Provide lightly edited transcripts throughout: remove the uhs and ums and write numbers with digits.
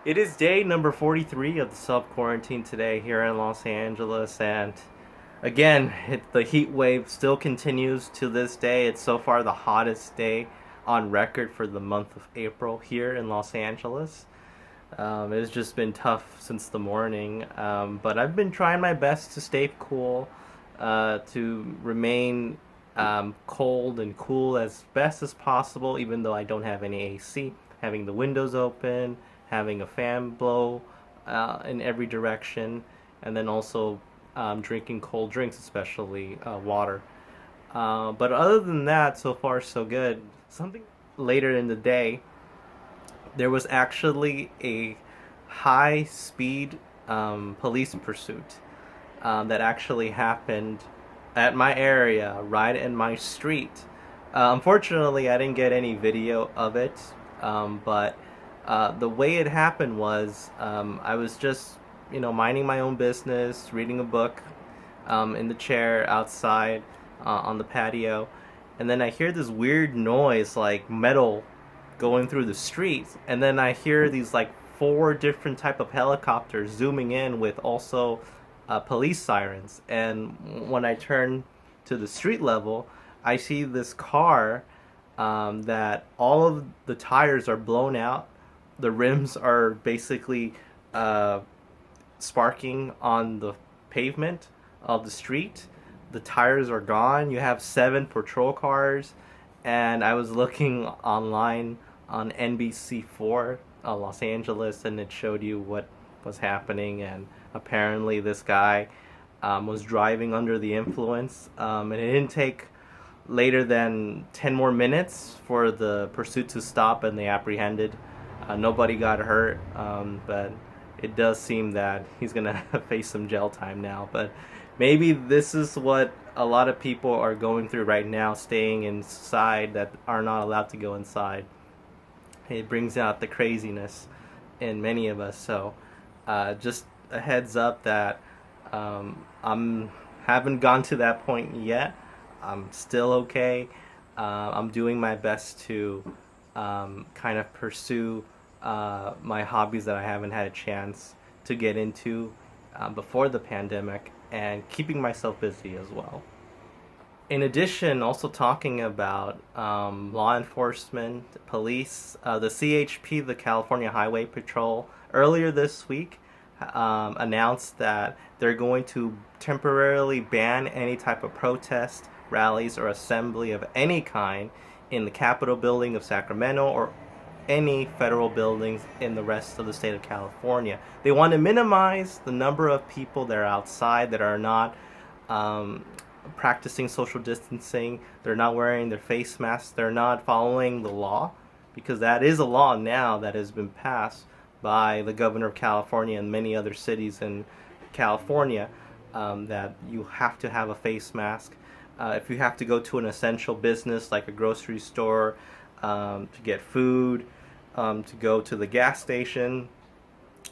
It is day number 43 of the self-quarantine today here in Los Angeles, and again, the heat wave still continues to this day. It's so far the hottest day on record for the month of April here in Los Angeles. It's just been tough since the morning, but I've been trying my best to stay cool, to remain cold and cool as best as possible, even though I don't have any AC. Having the windows open, having a fan blow in every direction, and then also drinking cold drinks, especially water. But other than that, so far so good. Something later in the day, there was actually a high speed police pursuit that actually happened at my area, right in my street. Unfortunately, I didn't get any video of it, but the way it happened was I was just, minding my own business, reading a book in the chair outside on the patio, and then I hear this weird noise like metal going through the streets, and then I hear these like four different type of helicopters zooming in with also police sirens. And when I turn to the street level, I see this car that all of the tires are blown out. The rims are basically uh, sparking on the pavement of the street. The tires are gone. You have seven patrol cars, and I was looking online on NBC4 Los Angeles, and it showed you what was happening. And apparently, this guy was driving under the influence, and it didn't take later than 10 more minutes for the pursuit to stop, and they apprehended. Nobody got hurt, but it does seem that he's gonna face some jail time now. But maybe this is what a lot of people are going through right now, staying inside that are not allowed to go inside. It brings out the craziness in many of us. So, just a heads up that I'm haven't gone to that point yet. I'm still okay. I'm doing my best to kind of pursue my hobbies that I haven't had a chance to get into before the pandemic, and keeping myself busy as well. In addition, also talking about law enforcement, police, the CHP, the California Highway Patrol, earlier this week announced that they're going to temporarily ban any type of protest, rallies, or assembly of any kind in the Capitol building of Sacramento or any federal buildings in the rest of the state of California. They want to minimize the number of people that are outside that are not um, practicing social distancing. They're not wearing their face masks. They're not following the law, because that is a law now that has been passed by the governor of California and many other cities in California, that you have to have a face mask. If you have to go to an essential business like a grocery store, to get food, to go to the gas station,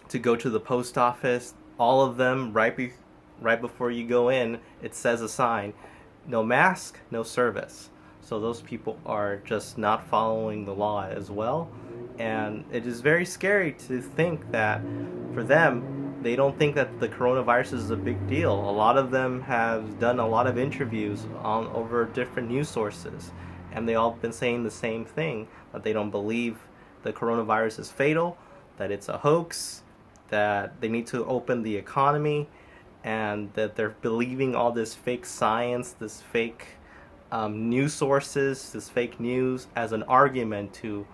to go to the post office, all of them right before you go in, it says a sign, no mask, no service. So those people are just not following the law as well. And it is very scary to think that for them, they don't think that the coronavirus is a big deal. A lot of them have done a lot of interviews on over different news sources, and they all been saying the same thing, that they don't believe the coronavirus is fatal, that it's a hoax, that they need to open the economy, and that they're believing all this fake science, this fake news sources, this fake news as an argument to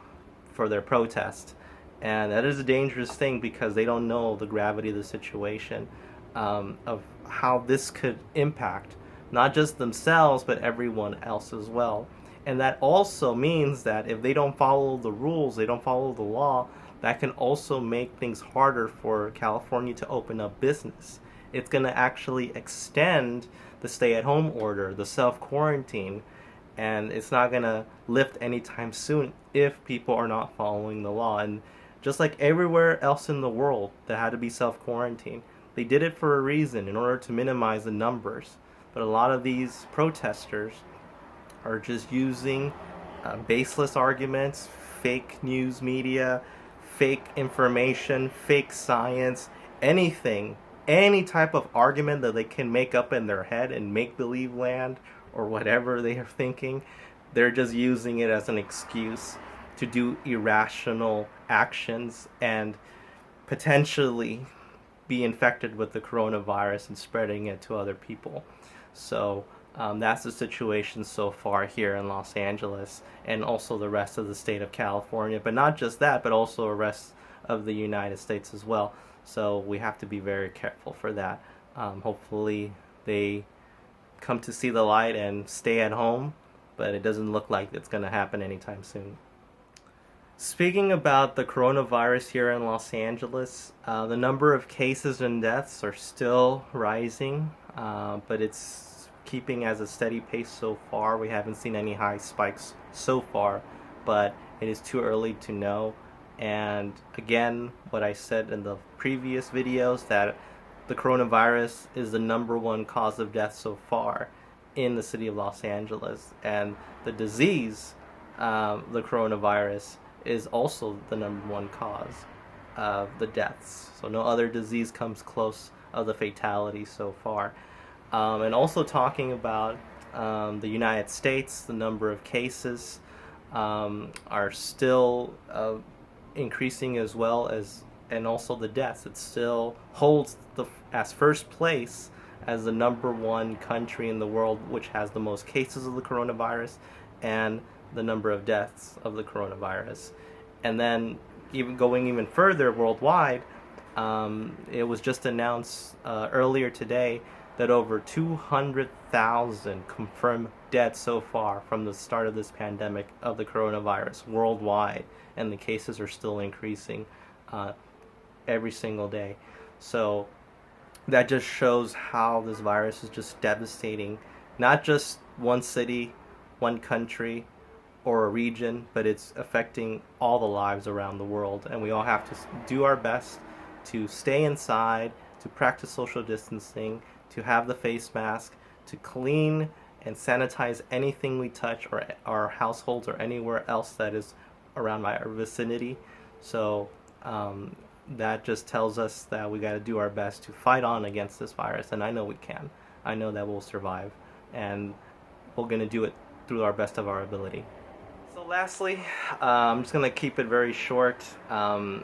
for their protest. And that is a dangerous thing, because they don't know the gravity of the situation, of how this could impact not just themselves but everyone else as well. And that also means that if they don't follow the rules, they don't follow the law, that can also make things harder for California to open up business. It's going to actually extend the stay at home order, the self quarantine, and it's not going to lift anytime soon if people are not following the law. And just like everywhere else in the world that had to be self quarantine, they did it for a reason, in order to minimize the numbers. But a lot of these protesters are just using baseless arguments, fake news media, fake information, fake science, anything, any type of argument that they can make up in their head in make-believe land or whatever they are thinking. They're just using it as an excuse to do irrational actions and potentially be infected with the coronavirus and spreading it to other people. So that's the situation so far here in Los Angeles and also the rest of the state of California. But not just that, but also the rest of the United States as well. So we have to be very careful for that. Hopefully they come to see the light and stay at home, but it doesn't look like it's going to happen anytime soon. Speaking about the coronavirus here in Los Angeles, the number of cases and deaths are still rising, but it's keeping as a steady pace so far. We haven't seen any high spikes so far, but it is too early to know. And again, what I said in the previous videos, that the coronavirus is the #1 cause of death so far in the city of Los Angeles. And the disease, the coronavirus, is also the #1 cause of the deaths. So no other disease comes close of the fatality so far. And also talking about the United States, the number of cases are still increasing as well as, and also the deaths. It still holds as first place as the #1 country in the world which has the most cases of the coronavirus and the number of deaths of the coronavirus. And then going even further worldwide, it was just announced earlier today that over 200,000 confirmed deaths so far from the start of this pandemic of the coronavirus worldwide, and the cases are still increasing every single day. So that just shows how this virus is just devastating not just one city, one country, or a region, but it's affecting all the lives around the world. And we all have to do our best to stay inside, to practice social distancing, to have the face mask, to clean and sanitize anything we touch, or our households, or anywhere else that is around our vicinity. So that just tells us that we got to do our best to fight on against this virus. And I know we can. I know that we'll survive. And we're going to do it through our best of our ability. So lastly, I'm just going to keep it very short.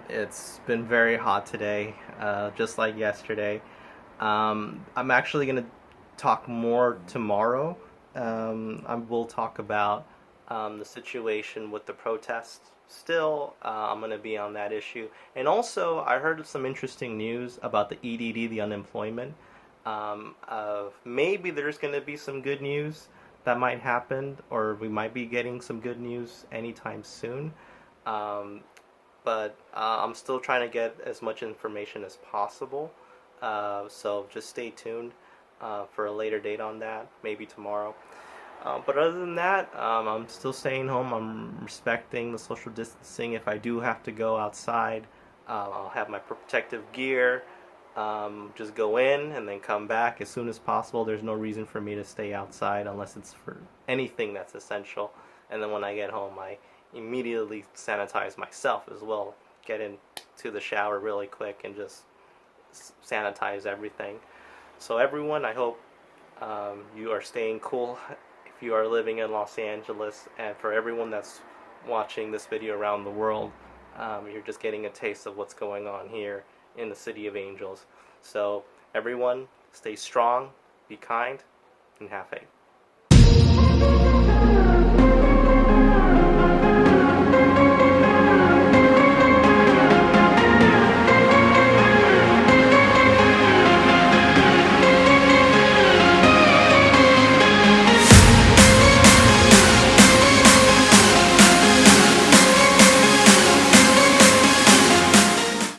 It's been very hot today, just like yesterday. I'm actually going to talk more tomorrow. I will talk about the situation with the protests. Still, I'm going to be on that issue. And also, I heard some interesting news about the EDD, the unemployment. Maybe there's going to be some good news that might happen, or we might be getting some good news anytime soon. But I'm still trying to get as much information as possible. So just stay tuned for a later date on that, maybe tomorrow. But other than that, I'm still staying home. I'm respecting the social distancing. If I do have to go outside, I'll have my protective gear. Just go in and then come back as soon as possible. There's no reason for me to stay outside unless it's for anything that's essential. And then when I get home, I immediately sanitize myself as well. Get into the shower really quick and just sanitize everything. So everyone, I hope you are staying cool if you are living in Los Angeles. And for everyone that's watching this video around the world, you're just getting a taste of what's going on here in the City of Angels. So everyone, stay strong, be kind, and have faith.